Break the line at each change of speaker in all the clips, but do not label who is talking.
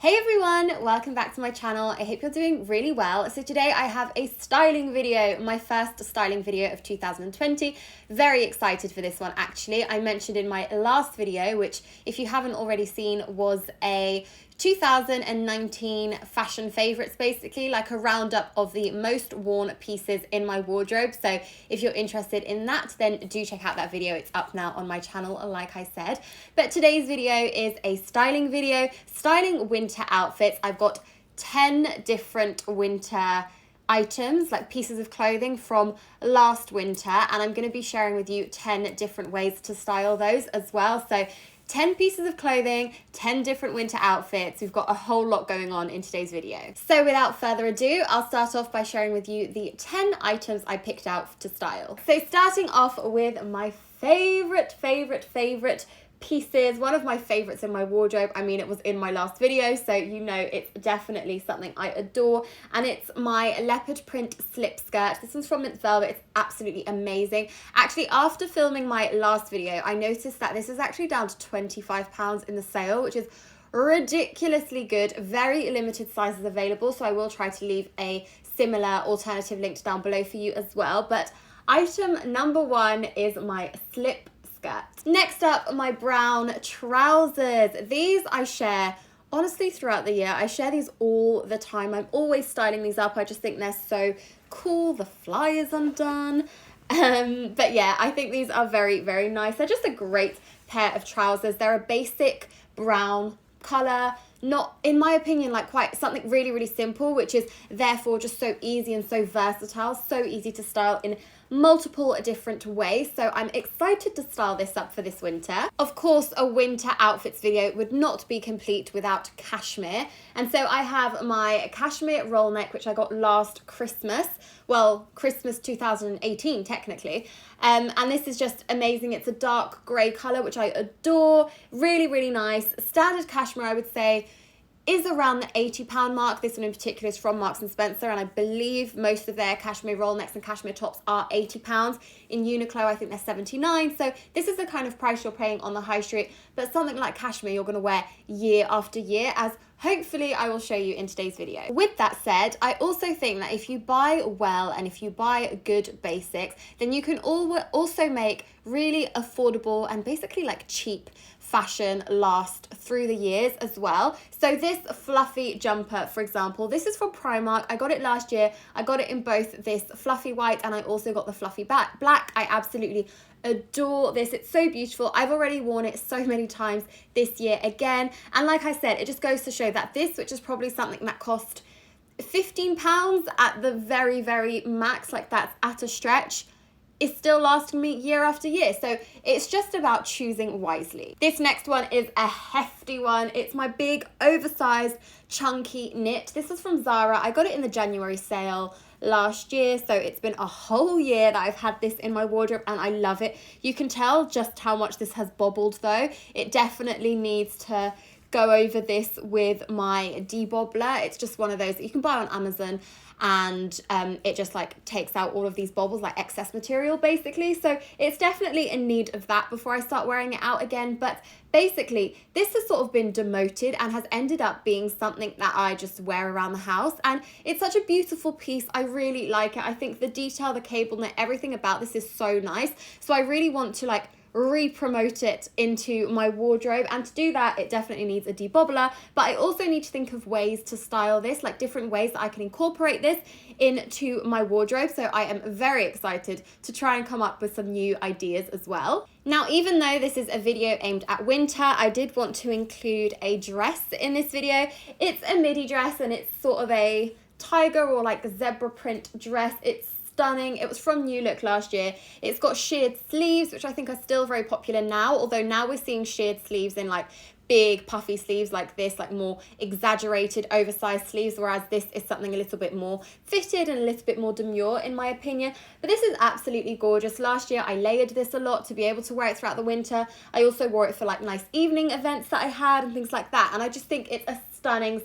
Hey everyone, welcome back to my channel. I hope you're doing really well. So today I have a styling video, my first styling video of 2020. Very excited for this one actually. I mentioned in my last video, which if you haven't already seen, was a 2019 fashion favorites, basically like a roundup of the most worn pieces in my wardrobe. So if you're interested in that, then do check out that video. It's up now on my channel, like I said. But today's video is a styling video, styling winter outfits. I've got 10 different winter items, like pieces of clothing from last winter, and I'm going to be sharing with you 10 different ways to style those as well. So 10 pieces of clothing, 10 different winter outfits. We've got a whole lot going on in today's video. So without further ado, I'll start off by sharing with you the 10 items I picked out to style. So starting off with my favorite pieces, one of my favorites in my wardrobe. I mean, it was in my last video, so you know it's definitely something I adore, and it's my leopard print slip skirt. This one's from Mint Velvet. It's absolutely amazing. Actually, after filming my last video, I noticed that this is actually down to £25 in the sale, which is ridiculously good. Very limited sizes available, so I will try to leave a similar alternative linked down below for you as well. But item number one is my slip skirt. Next up, my brown trousers. These I share honestly throughout the year. I share these all the time. I'm always styling these up. I just think they're so cool. The fly is undone. But yeah, I think these are very, very nice. They're just a great pair of trousers. They're a basic brown color, not, in my opinion, like quite something really, really simple, which is therefore just so easy and so versatile, so easy to style in multiple different ways. So I'm excited to style this up for this winter. Of course, a winter outfits video would not be complete without cashmere. And so I have my cashmere roll neck, which I got last Christmas. Well, Christmas 2018, technically. And this is just amazing. It's a dark grey colour, which I adore. Really, really nice. Standard cashmere, I would say, is around the £80 mark. This one in particular is from Marks & Spencer, and I believe most of their cashmere roll necks and cashmere tops are £80. In Uniqlo, I think they're $79. So this is the kind of price you're paying on the high street, but something like cashmere you're going to wear year after year, as hopefully I will show you in today's video. With that said, I also think that if you buy well and if you buy good basics, then you can also make really affordable and basically like cheap fashion last through the years as well. So this fluffy jumper, for example, this is from Primark. I got it last year. I got it in both this fluffy white and I also got the fluffy black. I absolutely adore this. It's so beautiful. I've already worn it so many times this year again. And like I said, it just goes to show that this, which is probably something that cost £15 at the very, very max, like that's at a stretch, is still lasting me year after year. So it's just about choosing wisely. This next one is a hefty one. It's my big oversized chunky knit. This is from Zara. I got it in the January sale last year, so it's been a whole year that I've had this in my wardrobe and I love it. You can tell just how much this has bobbled though. It definitely needs to go over this with my debobbler. It's just one of those that you can buy on Amazon, and it just like takes out all of these bobbles, like excess material basically. So it's definitely in need of that before I start wearing it out again. But basically this has sort of been demoted and has ended up being something that I just wear around the house, and it's such a beautiful piece. I really like it. I think the detail, the cable knit, everything about this is so nice. So I really want to like re-promote it into my wardrobe, and to do that it definitely needs a debobbler. But I also need to think of ways to style this, like different ways that I can incorporate this into my wardrobe. So I am very excited to try and come up with some new ideas as well. Now, even though this is a video aimed at winter, I did want to include a dress in this video. It's a midi dress and it's sort of a tiger or like zebra print dress. It's stunning. It was from New Look last year. It's got sheared sleeves, which I think are still very popular now, although now we're seeing sheared sleeves in like big puffy sleeves like this, like more exaggerated oversized sleeves, whereas this is something a little bit more fitted and a little bit more demure in my opinion. But this is absolutely gorgeous. Last year I layered this a lot to be able to wear it throughout the winter. I also wore it for like nice evening events that I had and things like that, and I just think it's a stunning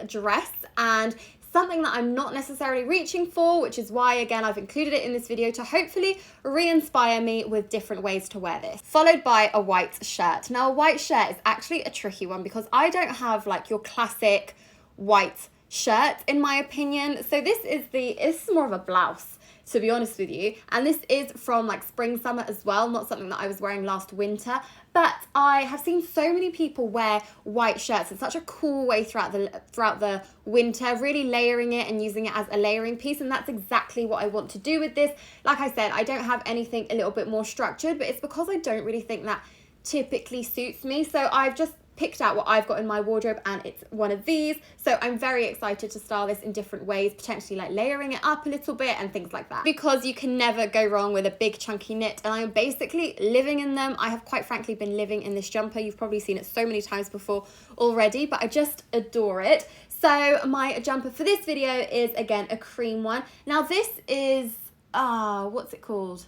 dress, and something that I'm not necessarily reaching for, which is why, again, I've included it in this video to hopefully re-inspire me with different ways to wear this. Followed by a white shirt. Now, a white shirt is actually a tricky one because I don't have like your classic white shirt, in my opinion. So this is more of a blouse, to be honest with you, and this is from like spring summer as well, not something that I was wearing last winter, but I have seen so many people wear white shirts in such a cool way throughout the winter, really layering it and using it as a layering piece, and that's exactly what I want to do with this. Like I said, I don't have anything a little bit more structured, but it's because I don't really think that typically suits me, so I've just picked out what I've got in my wardrobe, and it's one of these. So I'm very excited to style this in different ways, potentially like layering it up a little bit and things like that, because you can never go wrong with a big chunky knit, and I'm basically living in them. I have quite frankly been living in this jumper. You've probably seen it so many times before already, but I just adore it. So my jumper for this video is again a cream one. Now this is what's it called?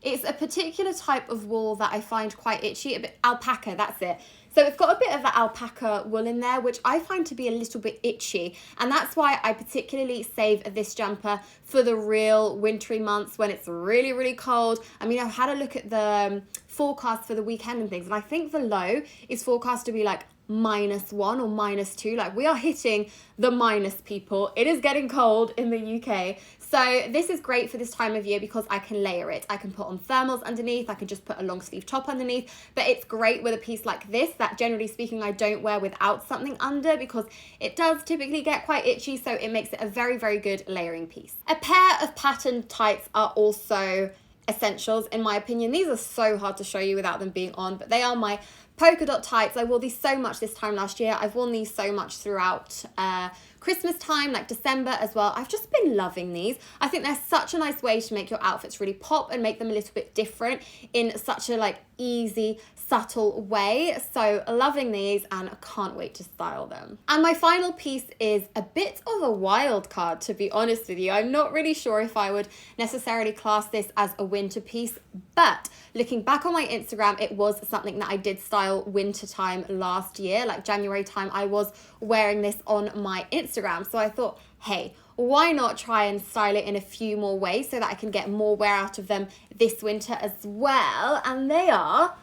It's a particular type of wool that I find quite itchy, a bit alpaca, that's it. So it's got a bit of the alpaca wool in there, which I find to be a little bit itchy. And that's why I particularly save this jumper for the real wintry months when it's really, really cold. I mean, I've had a look at the forecast for the weekend and things, and I think the low is forecast to be like -1 or -2. Like, we are hitting the minus, people. It is getting cold in the UK. So this is great for this time of year because I can layer it. I can put on thermals underneath. I can just put a long sleeve top underneath. But it's great with a piece like this that, generally speaking, I don't wear without something under because it does typically get quite itchy. So it makes it a very, very good layering piece. A pair of patterned tights are also essentials, in my opinion. These are so hard to show you without them being on, but they are my polka dot tights. I wore these so much this time last year. I've worn these so much throughout Christmas time, like December as well. I've just been loving these. I think they're such a nice way to make your outfits really pop and make them a little bit different in such a like easy, subtle way. So loving these, and I can't wait to style them. And my final piece is a bit of a wild card, to be honest with you. I'm not really sure if I would necessarily class this as a winter piece, but looking back on my Instagram, it was something that I did style winter time last year, like January time. I was wearing this on my Instagram. So I thought, hey, why not try and style it in a few more ways so that I can get more wear out of them this winter as well. And they are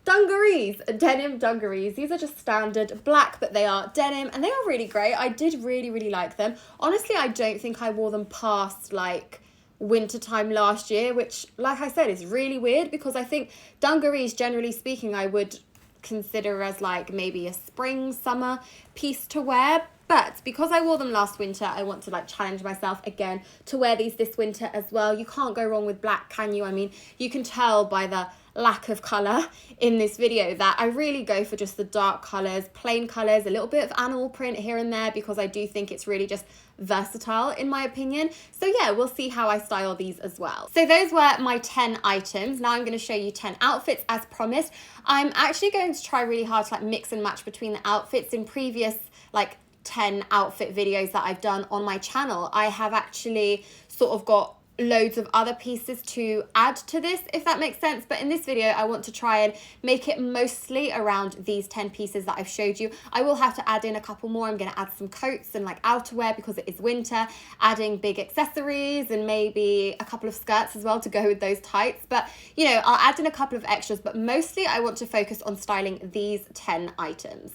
dungarees, denim dungarees. These are just standard black, but they are denim and they are really great. I did really, really like them. Honestly, I don't think I wore them past like winter time last year, which, like I said, is really weird because I think dungarees, generally speaking, I would consider as like maybe a spring, summer piece to wear. But because I wore them last winter, I want to like challenge myself again to wear these this winter as well. You can't go wrong with black, can you? I mean, you can tell by the lack of colour in this video that I really go for just the dark colours, plain colours, a little bit of animal print here and there because I do think it's really just versatile in my opinion. So yeah, we'll see how I style these as well. So those were my 10 items. Now I'm going to show you 10 outfits as promised. I'm actually going to try really hard to like mix and match between the outfits. In previous like 10 outfit videos that I've done on my channel, I have actually sort of got loads of other pieces to add to this, if that makes sense. But in this video, I want to try and make it mostly around these 10 pieces that I've showed you. I will have to add in a couple more. I'm going to add some coats and like outerwear because it is winter, adding big accessories and maybe a couple of skirts as well to go with those tights. But you know, I'll add in a couple of extras, but mostly I want to focus on styling these 10 items.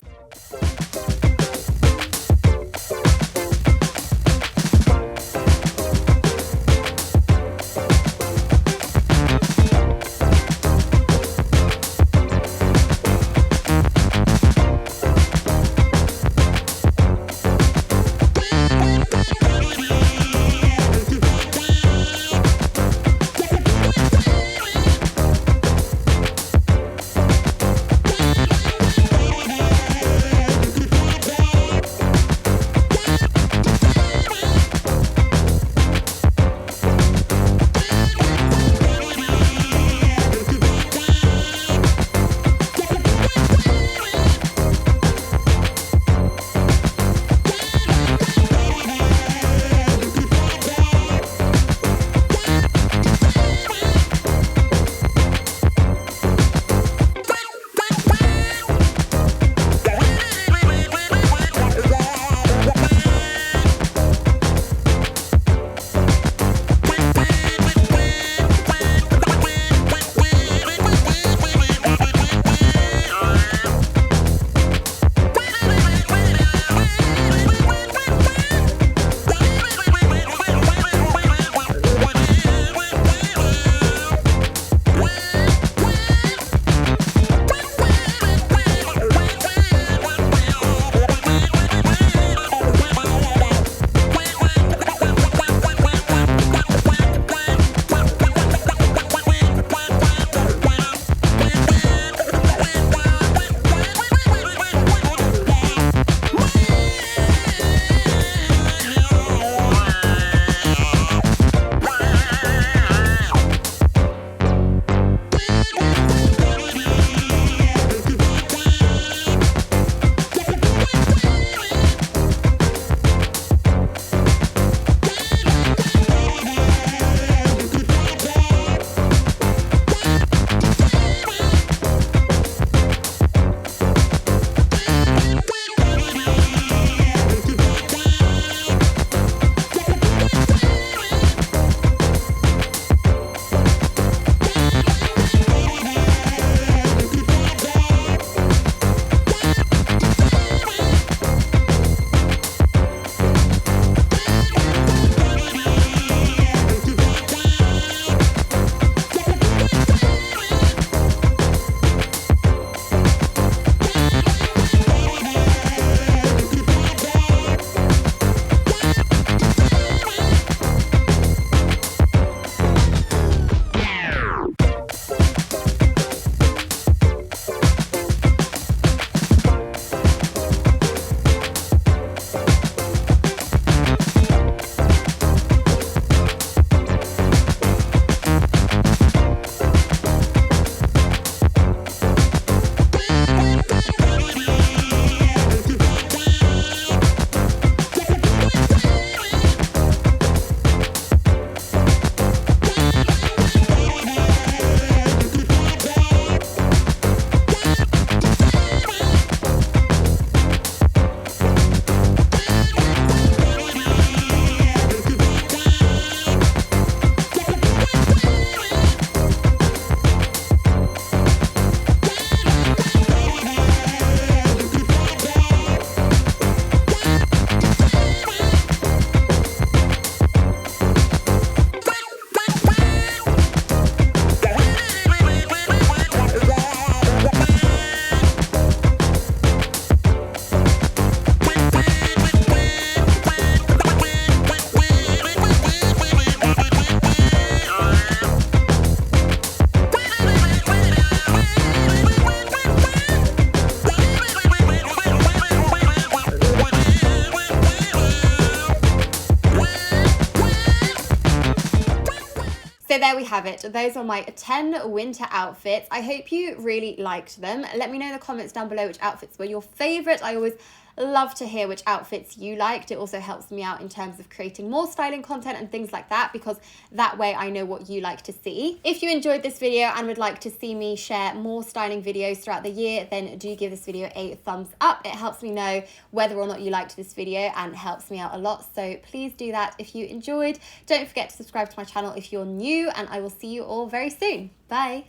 So there we have it. Those are my 10 winter outfits. I hope you really liked them. Let me know in the comments down below which outfits were your favorite. I always love to hear which outfits you liked. It also helps me out in terms of creating more styling content and things like that, because that way I know what you like to see. If you enjoyed this video and would like to see me share more styling videos throughout the year, then do give this video a thumbs up. It helps me know whether or not you liked this video and helps me out a lot. So please do that if you enjoyed. Don't forget to subscribe to my channel if you're new, and I will see you all very soon. Bye.